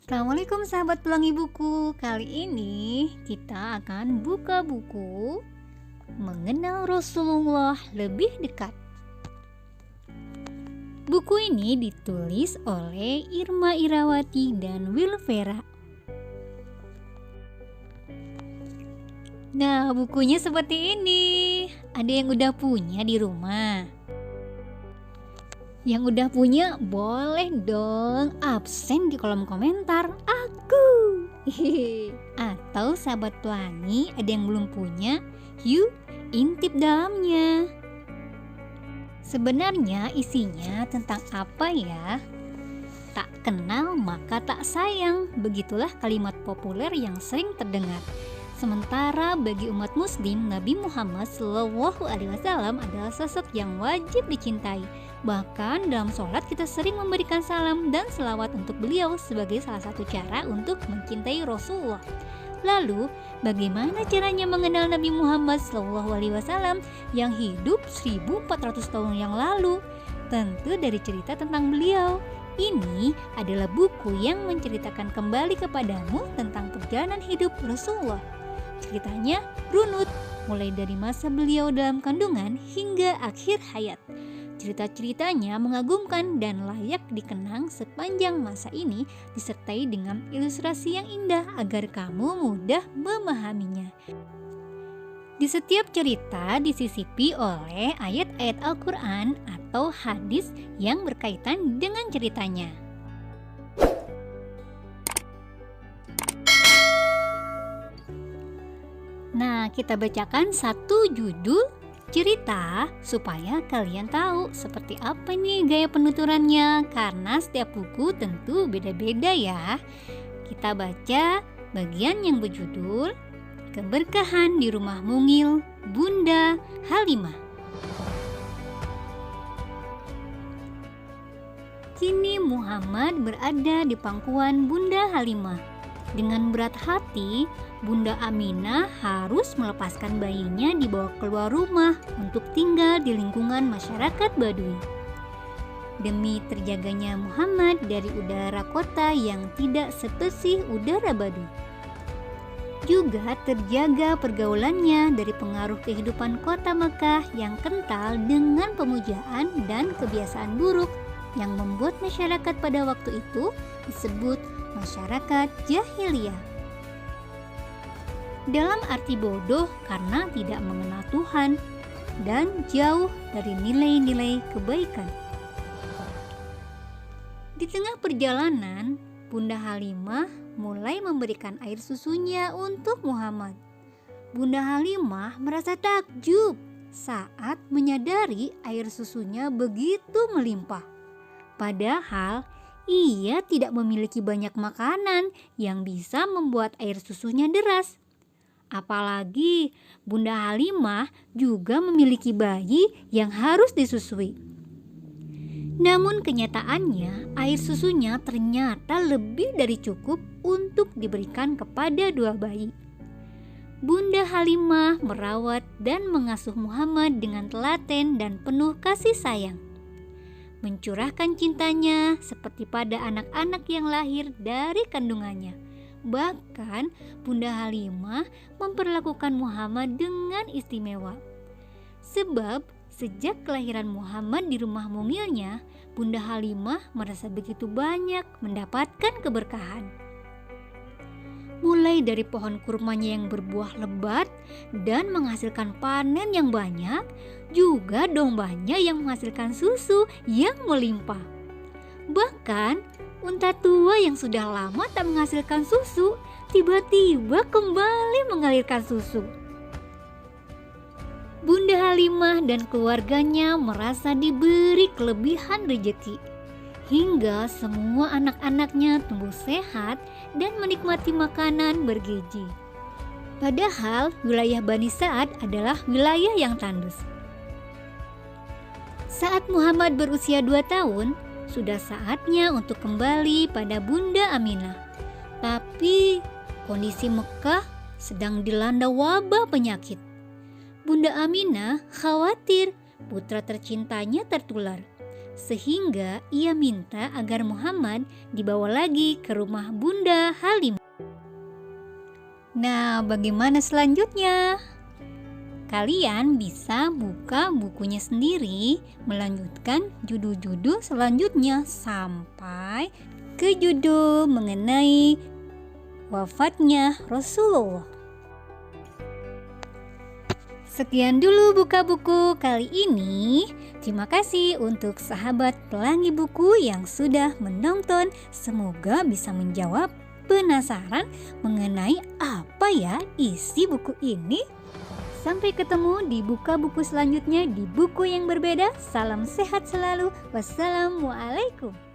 Assalamualaikum sahabat pelangi buku. Kali ini kita akan buka buku Mengenal Rasulullah Lebih Dekat. Buku ini ditulis oleh Irma Irawati dan Will Vera. Nah, bukunya seperti ini. Ada yang udah punya di rumah? Yang udah punya boleh dong absen di kolom komentar aku. Atau sahabat pelangi ada yang belum punya, yuk intip dalamnya. Sebenarnya isinya tentang apa ya? Tak kenal maka tak sayang, begitulah kalimat populer yang sering terdengar. Sementara bagi umat muslim, Nabi Muhammad SAW adalah sosok yang wajib dicintai. Bahkan dalam sholat kita sering memberikan salam dan selawat untuk beliau sebagai salah satu cara untuk mencintai Rasulullah. Lalu, bagaimana caranya mengenal Nabi Muhammad SAW yang hidup 1400 tahun yang lalu? Tentu dari cerita tentang beliau. Ini adalah buku yang menceritakan kembali kepadamu tentang perjalanan hidup Rasulullah. Ceritanya runut, mulai dari masa beliau dalam kandungan hingga akhir hayat. Cerita-ceritanya mengagumkan dan layak dikenang sepanjang masa ini, disertai dengan ilustrasi yang indah agar kamu mudah memahaminya. Di setiap cerita disisipi oleh ayat-ayat Al-Quran atau hadis yang berkaitan dengan ceritanya. Nah, kita bacakan satu judul cerita supaya kalian tahu seperti apa nih gaya penuturannya, karena setiap buku tentu beda-beda ya. Kita baca bagian yang berjudul Keberkahan di Rumah Mungil Bunda Halimah. Kini Muhammad berada di pangkuan Bunda Halimah. Dengan berat hati, Bunda Aminah harus melepaskan bayinya dibawa keluar rumah untuk tinggal di lingkungan masyarakat Badui. Demi terjaganya Muhammad dari udara kota yang tidak sebersih udara Badui. Juga terjaga pergaulannya dari pengaruh kehidupan kota Mekah yang kental dengan pemujaan dan kebiasaan buruk yang membuat masyarakat pada waktu itu disebut masyarakat jahiliyah. Dalam arti bodoh karena tidak mengenal Tuhan dan jauh dari nilai-nilai kebaikan. Di tengah perjalanan, Bunda Halimah mulai memberikan air susunya untuk Muhammad. Bunda Halimah merasa takjub saat menyadari air susunya begitu melimpah. Padahal ia tidak memiliki banyak makanan yang bisa membuat air susunya deras. Apalagi Bunda Halimah juga memiliki bayi yang harus disusui. Namun kenyataannya air susunya ternyata lebih dari cukup untuk diberikan kepada dua bayi. Bunda Halimah merawat dan mengasuh Muhammad dengan telaten dan penuh kasih sayang. Mencurahkan cintanya seperti pada anak-anak yang lahir dari kandungannya. Bahkan Bunda Halimah memperlakukan Muhammad dengan istimewa. Sebab sejak kelahiran Muhammad di rumah mungilnya, Bunda Halimah merasa begitu banyak mendapatkan keberkahan. Mulai dari pohon kurmanya yang berbuah lebat dan menghasilkan panen yang banyak, juga dombanya yang menghasilkan susu yang melimpah. Bahkan unta tua yang sudah lama tak menghasilkan susu, tiba-tiba kembali mengalirkan susu. Bunda Halimah dan keluarganya merasa diberi kelebihan rezeki, hingga semua anak-anaknya tumbuh sehat dan menikmati makanan bergizi. Padahal wilayah Bani Sa'ad adalah wilayah yang tandus. Saat Muhammad berusia 2 tahun, sudah saatnya untuk kembali pada Bunda Aminah. Tapi kondisi Mekah sedang dilanda wabah penyakit. Bunda Aminah khawatir putra tercintanya tertular. sehingga ia minta agar Muhammad dibawa lagi ke rumah Bunda Halimah. Nah, bagaimana selanjutnya? Kalian bisa buka bukunya sendiri, melanjutkan judul-judul selanjutnya sampai ke judul mengenai wafatnya Rasulullah. Sekian dulu buka buku kali ini. Terima kasih untuk sahabat pelangi buku yang sudah menonton. Semoga bisa menjawab penasaran mengenai apa ya isi buku ini. Sampai ketemu di buka buku selanjutnya di buku yang berbeda. Salam sehat selalu. Wassalamualaikum.